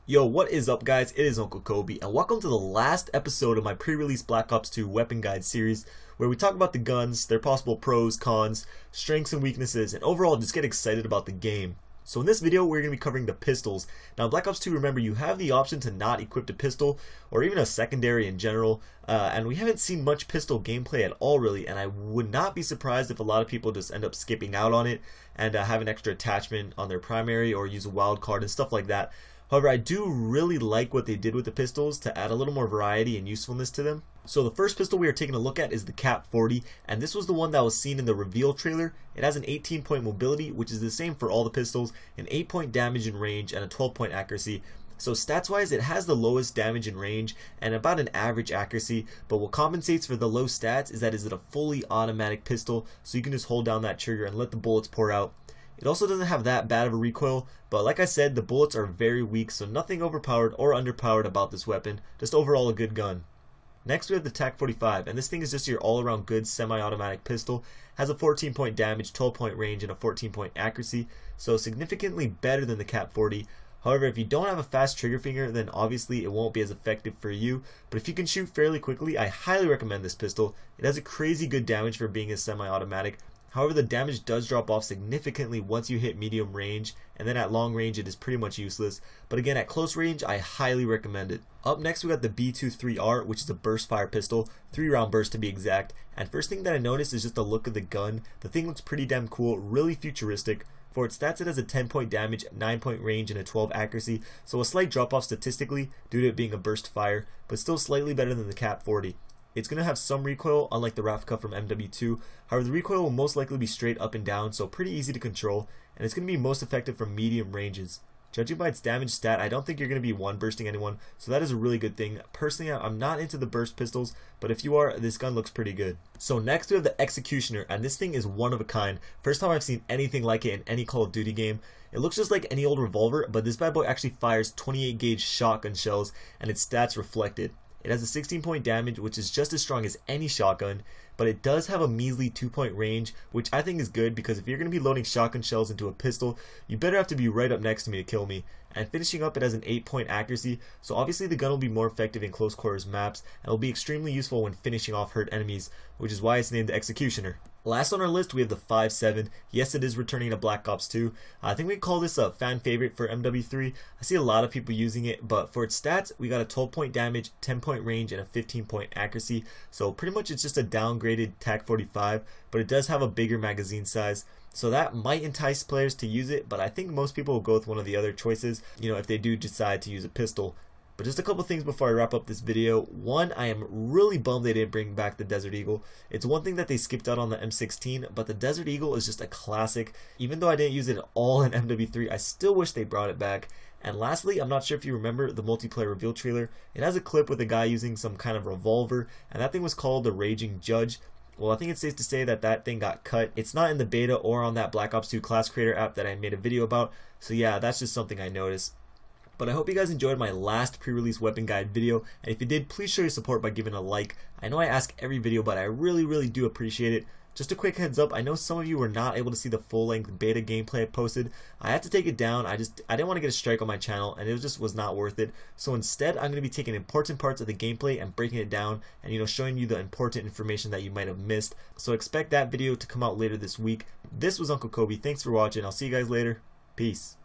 Yo, what is up guys? It is Uncle Kobe and welcome to the last episode of my pre-release Black Ops 2 weapon guide series where we talk about the guns, their possible pros, cons, strengths and weaknesses, and overall just get excited about the game. So in this video we're going to be covering the pistols. Now in Black Ops 2, remember, you have the option to not equip a pistol or even a secondary in general, and we haven't seen much pistol gameplay at all really, and I would not be surprised if a lot of people just end up skipping out on it and have an extra attachment on their primary or use a wild card and stuff like that. However, I do really like what they did with the pistols to add a little more variety and usefulness to them. So the first pistol we are taking a look at is the Cap 40, and this was the one that was seen in the reveal trailer. It has an 18-point mobility, which is the same for all the pistols, an 8-point damage and range, and a 12-point accuracy. So stats wise, it has the lowest damage and range and about an average accuracy, but what compensates for the low stats is that it's a fully automatic pistol, so you can just hold down that trigger and let the bullets pour out. It also doesn't have that bad of a recoil, but like I said, the bullets are very weak, so nothing overpowered or underpowered about this weapon, just overall a good gun. Next we have the TAC 45, and this thing is just your all-around good semi-automatic pistol. Has a 14-point damage, 12-point range, and a 14-point accuracy, so significantly better than the Cap 40. However, if you don't have a fast trigger finger, then obviously it won't be as effective for you, but if you can shoot fairly quickly, I highly recommend this pistol. It has a crazy good damage for being a semi-automatic. However, the damage does drop off significantly once you hit medium range, and then at long range it is pretty much useless. But again, at close range, I highly recommend it. Up next we got the B23R, which is a burst fire pistol, 3-round burst to be exact. And first thing that I noticed is just the look of the gun. The thing looks pretty damn cool, really futuristic. For its stats, it has a 10-point damage, 9-point range, and a 12 accuracy, so a slight drop off statistically due to it being a burst fire, but still slightly better than the Cap 40. It's going to have some recoil, unlike the Rafka from MW2. However, the recoil will most likely be straight up and down, so pretty easy to control, and it's going to be most effective from medium ranges. Judging by its damage stat, I don't think you're going to be one bursting anyone, so that is a really good thing. Personally, I'm not into the burst pistols, but if you are, this gun looks pretty good. So next we have the Executioner, and this thing is one of a kind. First time I've seen anything like it in any Call of Duty game. It looks just like any old revolver, but this bad boy actually fires 28 gauge shotgun shells, and its stats reflect it. It has a 16-point damage, which is just as strong as any shotgun, but it does have a measly 2-point range, which I think is good because if you're going to be loading shotgun shells into a pistol, you better have to be right up next to me to kill me. And finishing up, it has an 8-point accuracy, so obviously the gun will be more effective in close quarters maps and will be extremely useful when finishing off hurt enemies, which is why it's named the Executioner. Last on our list we have the 5.7. Yes, it is returning to Black Ops 2. I think we call this a fan favorite for MW3. I see a lot of people using it, but for its stats, we got a 12-point damage, 10-point range, and a 15-point accuracy. So pretty much it's just a downgraded TAC 45, but it does have a bigger magazine size. So that might entice players to use it, but I think most people will go with one of the other choices, if they do decide to use a pistol. But just a couple things before I wrap up this video. One, I am really bummed they didn't bring back the Desert Eagle. It's one thing that they skipped out on the M16, but the Desert Eagle is just a classic. Even though I didn't use it at all in MW3, I still wish they brought it back. And lastly, I'm not sure if you remember the multiplayer reveal trailer. It has a clip with a guy using some kind of revolver, and that thing was called the Raging Judge. Well, I think it's safe to say that that thing got cut. It's not in the beta or on that Black Ops 2 class creator app that I made a video about, so yeah, that's just something I noticed. But I hope you guys enjoyed my last pre-release weapon guide video, and if you did, please show your support by giving a like. I know I ask every video, but I really do appreciate it. Just a quick heads up, I know some of you were not able to see the full-length beta gameplay I posted. I had to take it down. I didn't want to get a strike on my channel, and it just was not worth it. So instead, I'm going to be taking important parts of the gameplay and breaking it down and showing you the important information that you might have missed. So expect that video to come out later this week. This was Uncle Kobe. Thanks for watching. I'll see you guys later. Peace.